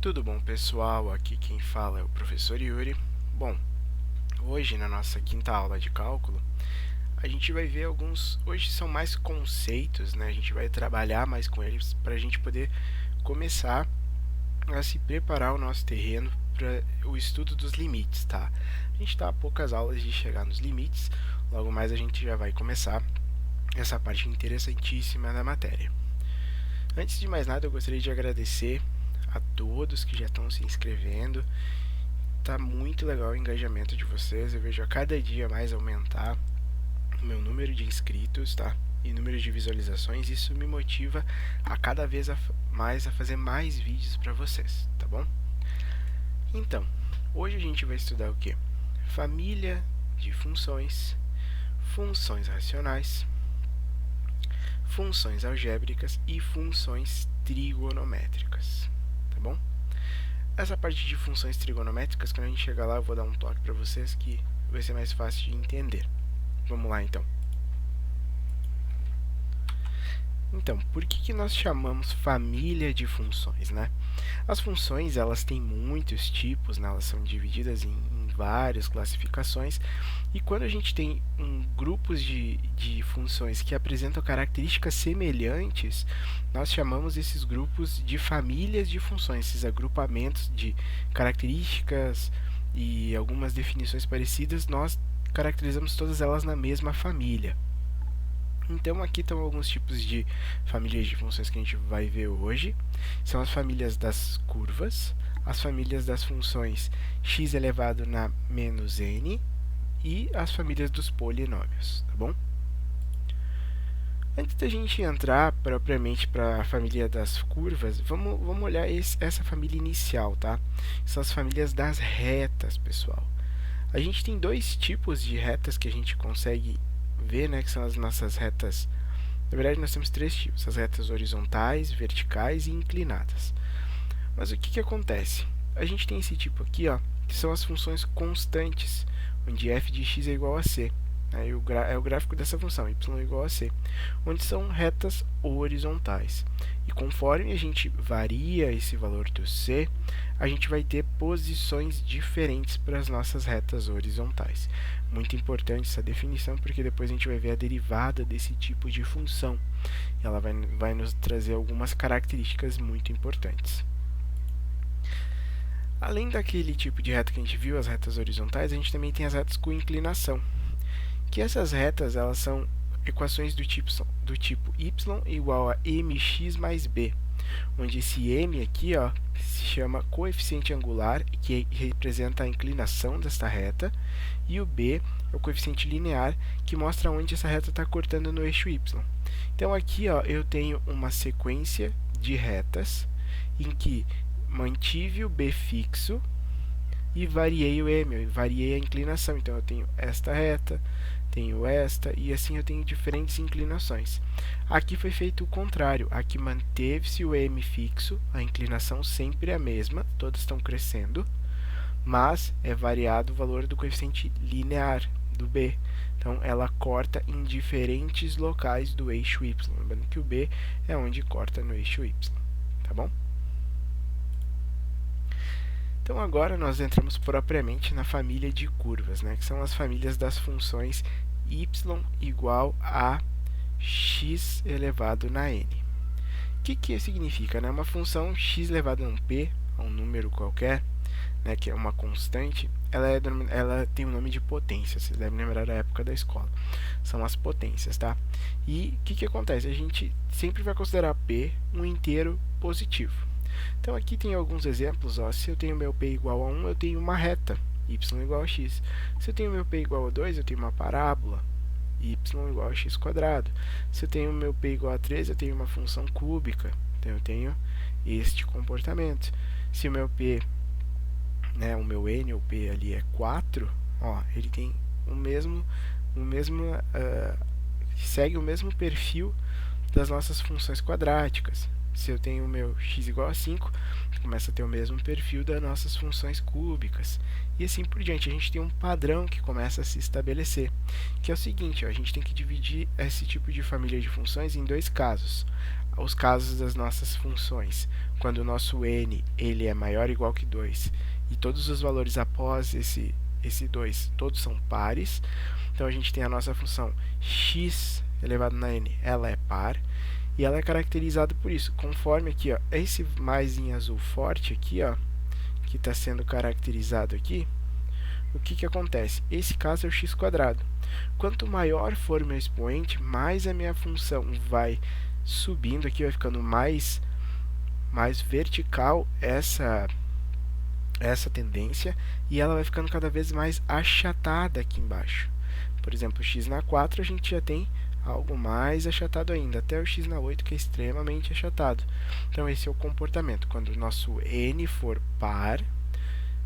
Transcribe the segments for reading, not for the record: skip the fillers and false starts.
Tudo bom, pessoal? Aqui quem fala é o professor Yuri. Bom, hoje na nossa quinta aula de cálculo, a gente vai ver alguns. Hoje são mais conceitos, né? A gente vai trabalhar mais com eles para a gente poder começar a se preparar o nosso terreno para o estudo dos limites, tá? A gente está a poucas aulas de chegar nos limites, logo mais a gente já vai começar essa parte interessantíssima da matéria. Antes de mais nada, eu gostaria de agradecer a todos que já estão se inscrevendo. Tá muito legal o engajamento de vocês. Eu vejo a cada dia mais aumentar o meu número de inscritos, tá? E número de visualizações. Isso me motiva a cada vez mais a fazer mais vídeos para vocês, tá bom? Então, hoje a gente vai estudar o que? Família de funções, funções racionais, funções algébricas e funções trigonométricas, tá bom? Essa parte de funções trigonométricas, quando a gente chegar lá, eu vou dar um toque para vocês que vai ser mais fácil de entender. Vamos lá, então. Então, por que nós chamamos família de funções, né? As funções, elas têm muitos tipos, né? Elas são divididas em várias classificações, e quando a gente tem grupos de funções que apresentam características semelhantes, nós chamamos esses grupos de famílias de funções, esses agrupamentos de características e algumas definições parecidas, nós caracterizamos todas elas na mesma família. Então aqui estão alguns tipos de famílias de funções que a gente vai ver hoje. São as famílias das curvas, as famílias das funções x elevado na menos n e as famílias dos polinômios, tá bom? Antes da gente entrar propriamente para a família das curvas, vamos olhar essa família inicial, tá? São as famílias das retas, pessoal. A gente tem dois tipos de retas que a gente consegue ver, né, que são as nossas retas. Na verdade, nós temos três tipos: as retas horizontais, verticais e inclinadas. Mas o que acontece? A gente tem esse tipo aqui, ó, que são as funções constantes, onde f de x é igual a c. É o gráfico dessa função, y é igual a c, onde são retas horizontais. E conforme a gente varia esse valor do c, a gente vai ter posições diferentes para as nossas retas horizontais. Muito importante essa definição, porque depois a gente vai ver a derivada desse tipo de função. Ela vai nos trazer algumas características muito importantes. Além daquele tipo de reta que a gente viu, as retas horizontais, a gente também tem as retas com inclinação. Que essas retas, elas são equações do tipo y igual a mx mais b, onde esse m aqui, ó, se chama coeficiente angular, que representa a inclinação desta reta, e o b é o coeficiente linear, que mostra onde essa reta está cortando no eixo y. Então aqui, ó, eu tenho uma sequência de retas em que mantive o b fixo e variei o m, eu variei a inclinação. Então eu tenho esta reta, tenho esta, e assim eu tenho diferentes inclinações. Aqui foi feito o contrário, aqui manteve-se o m fixo, a inclinação sempre é a mesma, todas estão crescendo, mas é variado o valor do coeficiente linear, do b. Então ela corta em diferentes locais do eixo y, lembrando que o b é onde corta no eixo y, tá bom? Então agora nós entramos propriamente na família de curvas, né, que são as famílias das funções y igual a x elevado na n. O que significa? Né? Uma função x elevado a um p, a um número qualquer, né, que é uma constante, ela tem o nome de potência. Vocês devem lembrar da época da escola. São as potências, tá? E o que acontece? A gente sempre vai considerar p um inteiro positivo. Então aqui tem alguns exemplos, ó. Se eu tenho meu p igual a 1, eu tenho uma reta, y igual a x. Se eu tenho meu p igual a 2, eu tenho uma parábola, y igual a x quadrado. Se eu tenho meu p igual a 3, eu tenho uma função cúbica. Então eu tenho este comportamento. Se o meu p, né, o meu n ou p ali é 4, ó, ele tem segue o mesmo perfil das nossas funções quadráticas. Se eu tenho o meu x igual a 5, começa a ter o mesmo perfil das nossas funções cúbicas. E assim por diante, a gente tem um padrão que começa a se estabelecer, que é o seguinte, ó, a gente tem que dividir esse tipo de família de funções em dois casos. os casos das nossas funções, quando o nosso n ele é maior ou igual que 2 e todos os valores após esse 2 todos são pares, então a gente tem a nossa função x elevado na n, ela é par, e ela é caracterizada por isso, conforme aqui, ó, esse mais em azul forte aqui, ó, que está sendo caracterizado aqui, o que acontece? Esse caso é o x². Quanto maior for meu expoente, mais a minha função vai subindo aqui, vai ficando mais vertical essa tendência, e ela vai ficando cada vez mais achatada aqui embaixo. Por exemplo, x na 4 a gente já tem algo mais achatado ainda, até o x na 8 que é extremamente achatado. Então esse é o comportamento, quando o nosso n for par,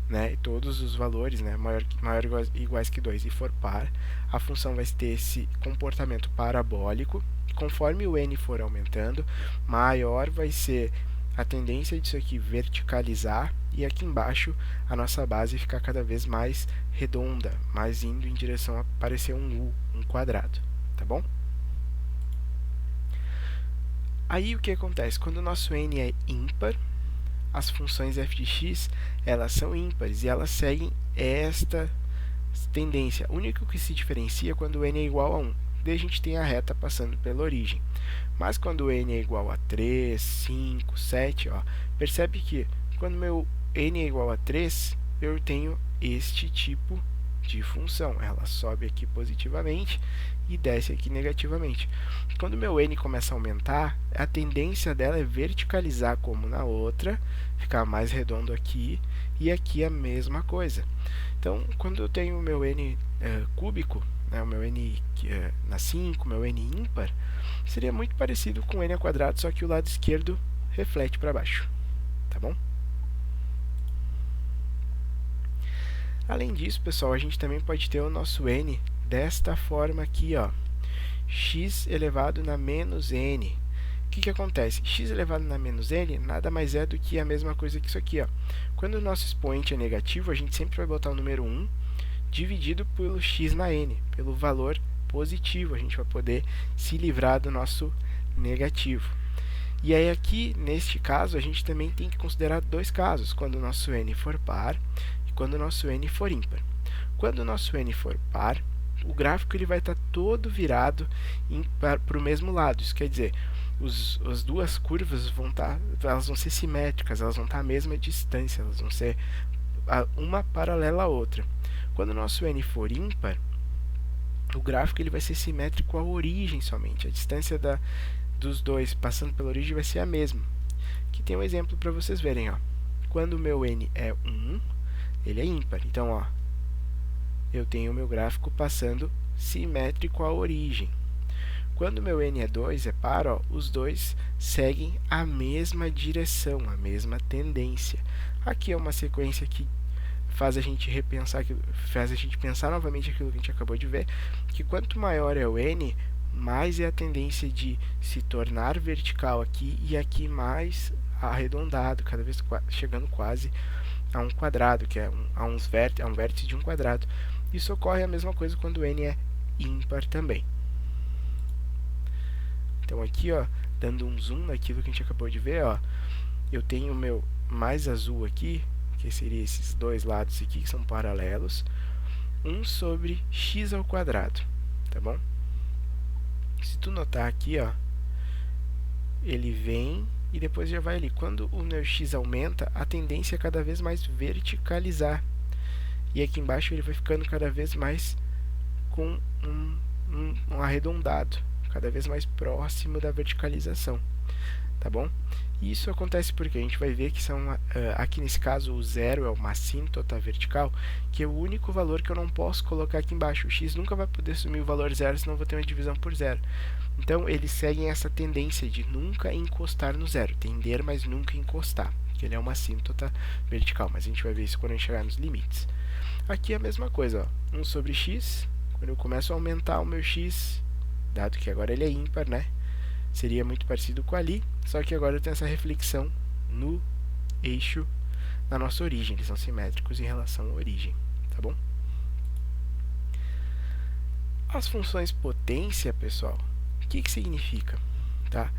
né, e todos os valores, né, maior ou iguais que 2 e for par, a função vai ter esse comportamento parabólico. Conforme o n for aumentando, maior vai ser a tendência disso aqui verticalizar, e aqui embaixo a nossa base ficar cada vez mais redonda, mais indo em direção a parecer um U, um quadrado, tá bom? Aí o que acontece? Quando o nosso n é ímpar, as funções f de x, elas são ímpares e elas seguem esta tendência. O único que se diferencia é quando o n é igual a 1. Daí a gente tem a reta passando pela origem. Mas quando o n é igual a 3, 5, 7, ó, percebe que quando meu n é igual a 3, eu tenho este tipo de função. Ela sobe aqui positivamente e desce aqui negativamente. Quando meu n começa a aumentar, a tendência dela é verticalizar como na outra, ficar mais redondo aqui, e aqui a mesma coisa. Então, quando eu tenho o meu n cúbico, né, o meu n na 5, meu n ímpar, seria muito parecido com o n ao quadrado, só que o lado esquerdo reflete para baixo, tá bom? Além disso, pessoal, a gente também pode ter o nosso n desta forma aqui, ó, x elevado na menos n. O que acontece? X elevado na menos n nada mais é do que a mesma coisa que isso aqui, ó. Quando o nosso expoente é negativo, a gente sempre vai botar o número 1 dividido pelo x na n, pelo valor positivo. A gente vai poder se livrar do nosso negativo. E aí aqui, neste caso, a gente também tem que considerar dois casos, quando o nosso n for par e quando o nosso n for ímpar. Quando o nosso n for par, o gráfico ele vai estar todo virado para o mesmo lado. Isso quer dizer, as duas curvas elas vão ser simétricas, elas vão estar à mesma distância, elas vão ser uma paralela à outra. Quando o nosso n for ímpar, o gráfico ele vai ser simétrico à origem somente. A distância dos dois passando pela origem vai ser a mesma. Aqui tem um exemplo para vocês verem, ó. Quando o meu n é 1, ele é ímpar. Então, ó, eu tenho o meu gráfico passando simétrico à origem. Quando o meu n é 2, é par, ó, os dois seguem a mesma direção, a mesma tendência. Aqui é uma sequência que faz a gente repensar, faz a gente pensar novamente aquilo que a gente acabou de ver, que quanto maior é o n, mais é a tendência de se tornar vertical aqui e aqui mais arredondado, cada vez chegando quase a um quadrado, que é um vértice de um quadrado. Isso ocorre a mesma coisa quando o n é ímpar também. Então aqui, ó, dando um zoom naquilo que a gente acabou de ver, ó, eu tenho o meu mais azul aqui, que seria esses dois lados aqui que são paralelos, 1 sobre x ao quadrado, tá bom? Se tu notar aqui, ó, ele vem e depois já vai ali. Quando o meu x aumenta, a tendência é cada vez mais verticalizar. E aqui embaixo ele vai ficando cada vez mais com um arredondado, cada vez mais próximo da verticalização, tá bom? E isso acontece porque a gente vai ver que são, aqui nesse caso, o zero é uma assíntota vertical, que é o único valor que eu não posso colocar aqui embaixo. O x nunca vai poder assumir o valor zero, senão eu vou ter uma divisão por zero. Então, eles seguem essa tendência de nunca encostar no zero, tender, mas nunca encostar, que ele é uma assíntota vertical, mas a gente vai ver isso quando a gente chegar nos limites. Aqui é a mesma coisa, ó, 1 sobre x, quando eu começo a aumentar o meu x, dado que agora ele é ímpar, né? Seria muito parecido com ali, só que agora eu tenho essa reflexão no eixo da nossa origem. Eles são simétricos em relação à origem, tá bom? As funções potência, pessoal, o que significa? Tá?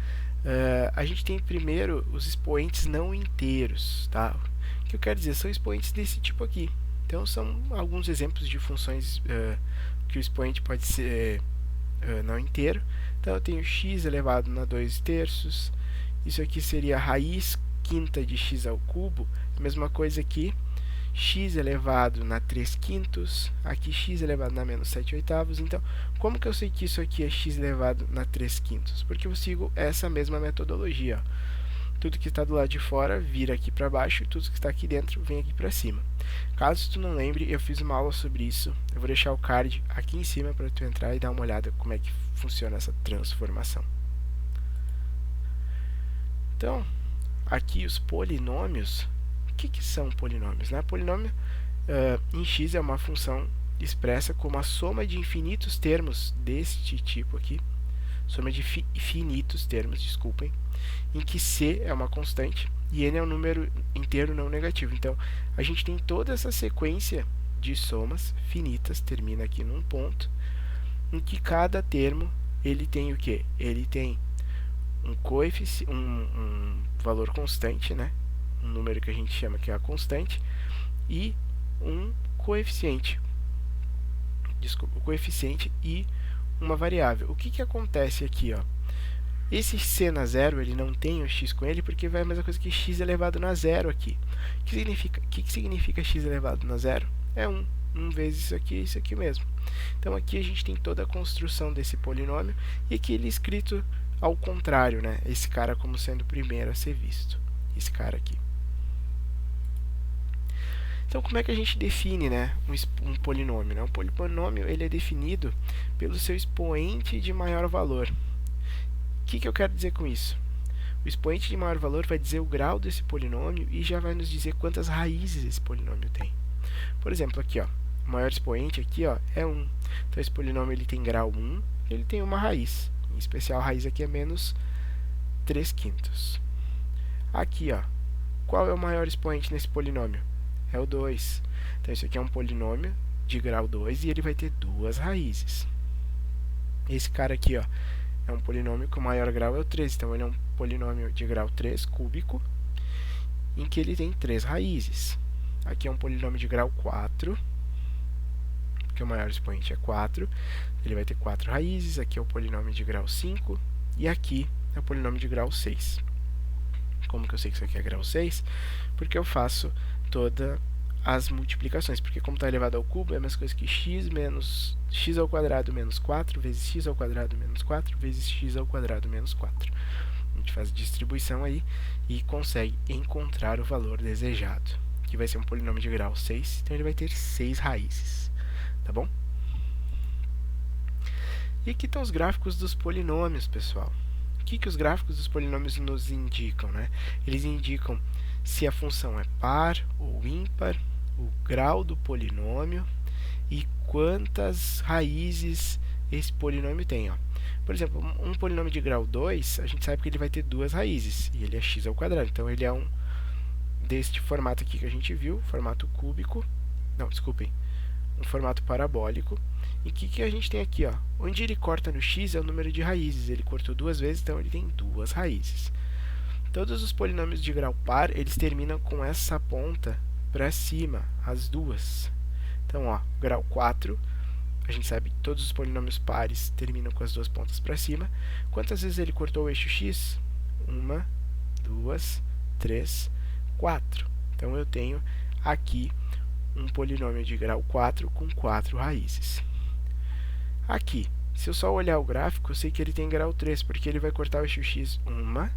a gente tem primeiro os expoentes não inteiros, tá? O que eu quero dizer? São expoentes desse tipo aqui. Então, são alguns exemplos de funções que o expoente pode ser não inteiro. Então, eu tenho x elevado na 2 terços. Isso aqui seria a raiz quinta de x ao cubo. Mesma coisa aqui, x elevado na 3 quintos, aqui x elevado na menos 7 oitavos. Então, como que eu sei que isso aqui é x elevado na 3 quintos? Porque eu sigo essa mesma metodologia. Tudo que está do lado de fora vira aqui para baixo e tudo que está aqui dentro vem aqui para cima. Caso tu não lembre, eu fiz uma aula sobre isso. Eu vou deixar o card aqui em cima para tu entrar e dar uma olhada como é que funciona essa transformação. Então, aqui os polinômios. O que são polinômios? Né? Polinômio em x é uma função expressa como a soma de infinitos termos deste tipo aqui, soma de finitos termos, desculpem, em que c é uma constante e n é um número inteiro não negativo. Então, a gente tem toda essa sequência de somas finitas, termina aqui num ponto, em que cada termo ele tem o quê? Ele tem um valor constante, né? Um número que a gente chama que é a constante, e um coeficiente. Desculpa, o coeficiente e uma variável. O que acontece aqui, ó? Esse c na zero, ele não tem o x com ele, porque vai a mesma coisa que x elevado na zero aqui. O que significa x elevado na zero? É 1. 1 vezes isso aqui mesmo. Então, aqui a gente tem toda a construção desse polinômio, e aqui ele é escrito ao contrário, né? Esse cara como sendo o primeiro a ser visto. Esse cara aqui. Então, como é que a gente define, né, um polinômio? Né? Um polinômio ele é definido pelo seu expoente de maior valor. O que eu quero dizer com isso? O expoente de maior valor vai dizer o grau desse polinômio e já vai nos dizer quantas raízes esse polinômio tem. Por exemplo, aqui, ó, o maior expoente aqui, ó, é 1. Então, esse polinômio ele tem grau 1 e ele tem uma raiz. Em especial, a raiz aqui é menos 3 quintos. Aqui, ó, qual é o maior expoente nesse polinômio? É o 2. Então, isso aqui é um polinômio de grau 2 e ele vai ter duas raízes. Esse cara aqui, ó, é um polinômio que o maior grau é o 3. Então, ele é um polinômio de grau 3 cúbico, em que ele tem 3 raízes. Aqui é um polinômio de grau 4, que o maior expoente é 4. Ele vai ter 4 raízes. Aqui é o polinômio de grau 5. E aqui é o polinômio de grau 6. Como que eu sei que isso aqui é grau 6? Porque eu faço todas as multiplicações, porque como está elevado ao cubo, é a mesma coisa que x menos x ao quadrado menos 4 vezes x ao quadrado menos 4 vezes x ao quadrado menos 4. A gente faz a distribuição aí e consegue encontrar o valor desejado, que vai ser um polinômio de grau 6, então ele vai ter 6 raízes, tá bom? E aqui estão os gráficos dos polinômios, pessoal. O que os gráficos dos polinômios nos indicam, né? Eles indicam se a função é par ou ímpar, o grau do polinômio e quantas raízes esse polinômio tem. Ó. Por exemplo, um polinômio de grau 2, a gente sabe que ele vai ter duas raízes, e ele é x ao quadrado. Então, ele é um deste formato aqui que a gente viu, formato cúbico. Não, desculpem, um formato parabólico. E o que a gente tem aqui? Ó? Onde ele corta no x é o número de raízes. Ele cortou duas vezes, então ele tem duas raízes. Todos os polinômios de grau par, eles terminam com essa ponta para cima, as duas. Então, ó, grau 4, a gente sabe que todos os polinômios pares terminam com as duas pontas para cima. Quantas vezes ele cortou o eixo x? 1, 2, 3, 4. Então, eu tenho aqui um polinômio de grau 4 com 4 raízes. Aqui, se eu só olhar o gráfico, eu sei que ele tem grau 3, porque ele vai cortar o eixo x 1,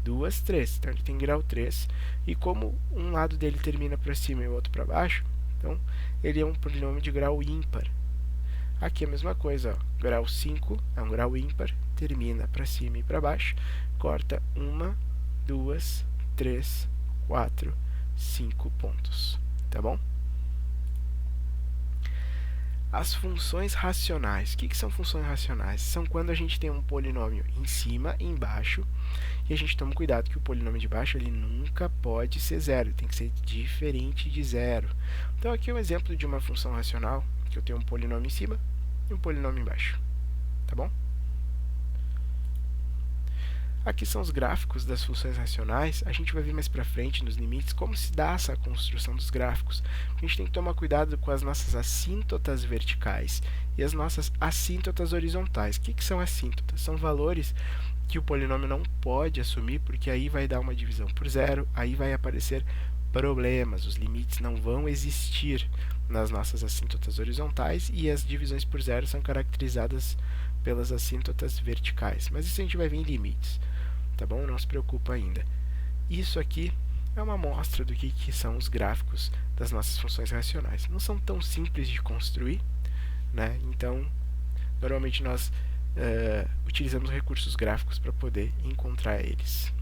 2, 3. Então, ele tem grau 3. E como um lado dele termina para cima e o outro para baixo, então, ele é um polinômio de grau ímpar. Aqui é a mesma coisa. Ó. Grau 5 é um grau ímpar, termina para cima e para baixo, corta 1, 2, 3, 4, 5 pontos. Tá bom? As funções racionais. O que são funções racionais? São quando a gente tem um polinômio em cima e embaixo, e a gente toma cuidado que o polinômio de baixo ele nunca pode ser zero, tem que ser diferente de zero. Então, aqui é um exemplo de uma função racional, que eu tenho um polinômio em cima e um polinômio embaixo. Tá bom? Aqui são os gráficos das funções racionais. A gente vai ver mais para frente nos limites como se dá essa construção dos gráficos. A gente tem que tomar cuidado com as nossas assíntotas verticais e as nossas assíntotas horizontais. O que são assíntotas? São valores que o polinômio não pode assumir, porque aí vai dar uma divisão por zero, aí vai aparecer problemas, os limites não vão existir nas nossas assíntotas horizontais e as divisões por zero são caracterizadas pelas assíntotas verticais. Mas isso a gente vai ver em limites, tá bom? Não se preocupa ainda. Isso aqui é uma amostra do que são os gráficos das nossas funções racionais. Não são tão simples de construir, né? Então, normalmente nós utilizamos recursos gráficos para poder encontrar eles.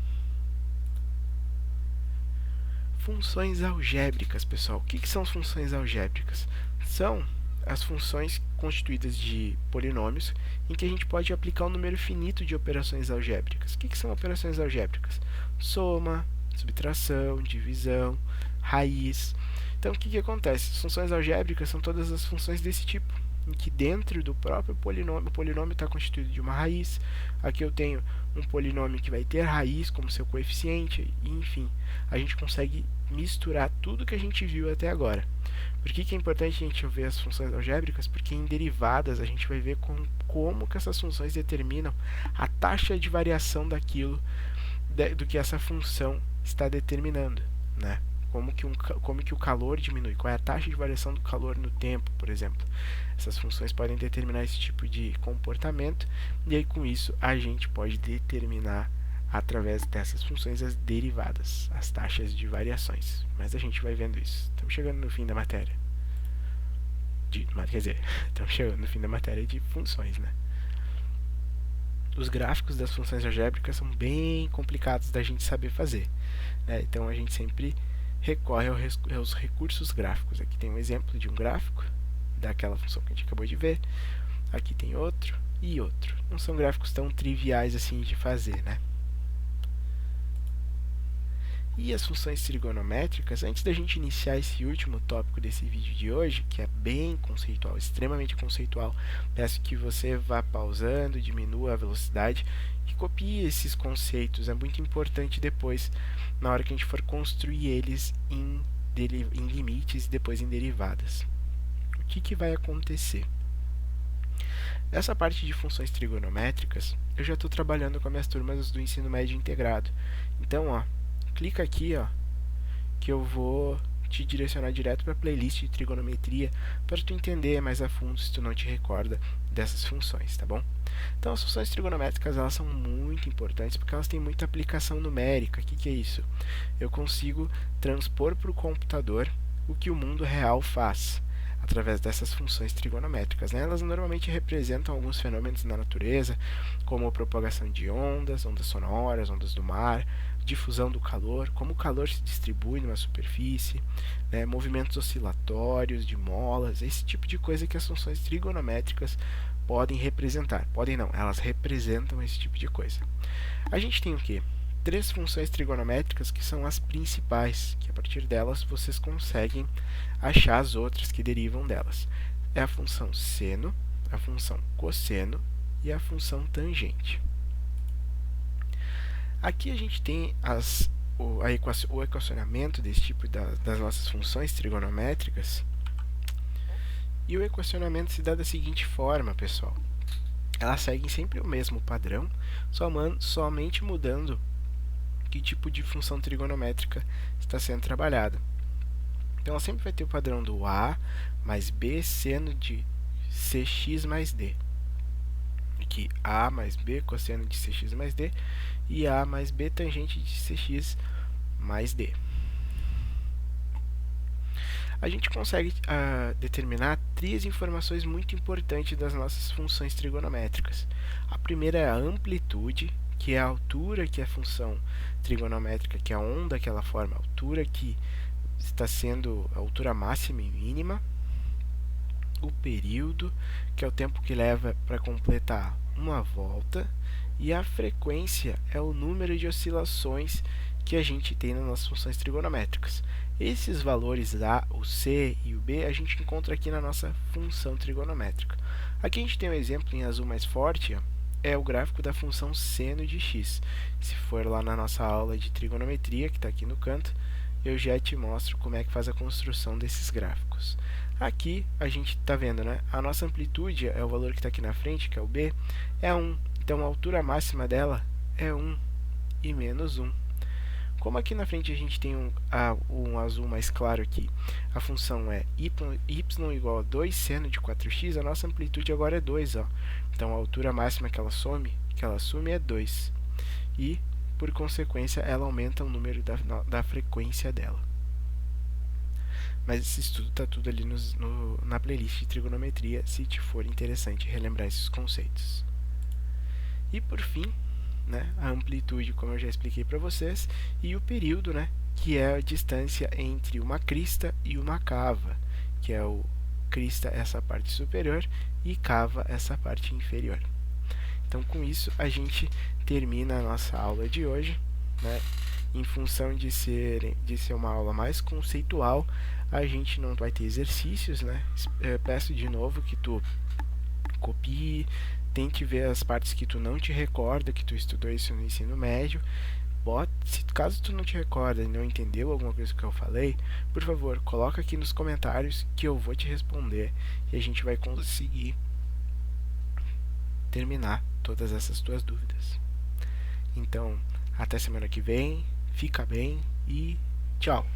Funções algébricas, pessoal. O que são funções algébricas? São as funções constituídas de polinômios em que a gente pode aplicar um número finito de operações algébricas. O que são operações algébricas? Soma, subtração, divisão, raiz. Então, o que acontece? As funções algébricas são todas as funções desse tipo, em que dentro do próprio polinômio, o polinômio está constituído de uma raiz. Aqui eu tenho um polinômio que vai ter raiz como seu coeficiente, e, enfim, a gente consegue misturar tudo que a gente viu até agora. Por que é importante a gente ver as funções algébricas? Porque em derivadas a gente vai ver como que essas funções determinam a taxa de variação daquilo do que essa função está determinando, né? Como que o calor diminui, qual é a taxa de variação do calor no tempo, por exemplo. Essas funções podem determinar esse tipo de comportamento, e aí com isso a gente pode determinar, através dessas funções, as derivadas, as taxas de variações. Mas a gente vai vendo isso. Estamos chegando no fim da matéria. Estamos chegando no fim da matéria de funções, né? Os gráficos das funções algébricas são bem complicados da gente saber fazer, né? Então a gente sempre recorre aos recursos gráficos. Aqui tem um exemplo de um gráfico daquela função que a gente acabou de ver. Aqui tem outro e outro. Não são gráficos tão triviais assim de fazer, né? E as funções trigonométricas, antes da gente iniciar esse último tópico desse vídeo de hoje, que é bem conceitual, extremamente conceitual, peço que você vá pausando, diminua a velocidade e copie esses conceitos. É muito importante depois, na hora que a gente for construir eles em limites e depois em derivadas. O que vai acontecer? Essa parte de funções trigonométricas, eu já estou trabalhando com as minhas turmas do ensino médio integrado. Então, clica aqui, que eu vou te direcionar direto para a playlist de trigonometria para tu entender mais a fundo se tu não te recorda dessas funções, tá bom? Então, as funções trigonométricas, elas são muito importantes porque elas têm muita aplicação numérica. O que é isso? Eu consigo transpor para o computador o que o mundo real faz através dessas funções trigonométricas, né? Elas normalmente representam alguns fenômenos na natureza, como a propagação de ondas sonoras, ondas do mar, difusão do calor, como o calor se distribui numa superfície, né? Movimentos oscilatórios de molas, esse tipo de coisa que as funções trigonométricas podem representar. Podem não, elas representam esse tipo de coisa. A gente tem o quê? 3 funções trigonométricas que são as principais, que a partir delas vocês conseguem achar as outras que derivam delas. É a função seno, a função cosseno e a função tangente. Aqui a gente tem o equacionamento desse tipo das nossas funções trigonométricas. E o equacionamento se dá da seguinte forma, pessoal. Elas seguem sempre o mesmo padrão, somente mudando que tipo de função trigonométrica está sendo trabalhada. Então, ela sempre vai ter o padrão do A mais B seno de Cx mais D. Aqui, A mais B cosseno de Cx mais D e A mais B tangente de Cx mais D. A gente consegue determinar 3 informações muito importantes das nossas funções trigonométricas. A primeira é a amplitude, que é a altura que a função trigonométrica, que é a onda que ela forma, a altura que está sendo a altura máxima e mínima. O período, que é o tempo que leva para completar uma volta. E a frequência é o número de oscilações que a gente tem nas nossas funções trigonométricas. Esses valores A, o C e o B a gente encontra aqui na nossa função trigonométrica. Aqui a gente tem um exemplo em azul mais forte, é o gráfico da função seno de x. Se for lá na nossa aula de trigonometria, que está aqui no canto, eu já te mostro como é que faz a construção desses gráficos. Aqui a gente está vendo, né? A nossa amplitude é o valor que está aqui na frente, que é o b, é 1. Então a altura máxima dela é 1 e menos 1. Como aqui na frente a gente tem um azul mais claro aqui, a função é y igual a 2 seno de 4x, a nossa amplitude agora é 2. Ó. Então a altura máxima que ela assume é 2. E, por consequência, ela aumenta o número da frequência dela. Mas esse estudo está tudo ali na playlist de trigonometria, se te for interessante relembrar esses conceitos. E por fim, né, a amplitude, como eu já expliquei para vocês, e o período, né, que é a distância entre uma crista e uma cava, que é o crista essa parte superior e cava essa parte inferior. Então, com isso, a gente termina a nossa aula de hoje, né? Em função de ser uma aula mais conceitual, a gente não vai ter exercícios, né? Peço de novo que tu copie, tente ver as partes que tu não te recorda, que tu estudou isso no ensino médio. Caso tu não te recorda e não entendeu alguma coisa que eu falei, por favor, coloca aqui nos comentários que eu vou te responder e a gente vai conseguir terminar todas essas tuas dúvidas. Então, até semana que vem, fica bem e tchau!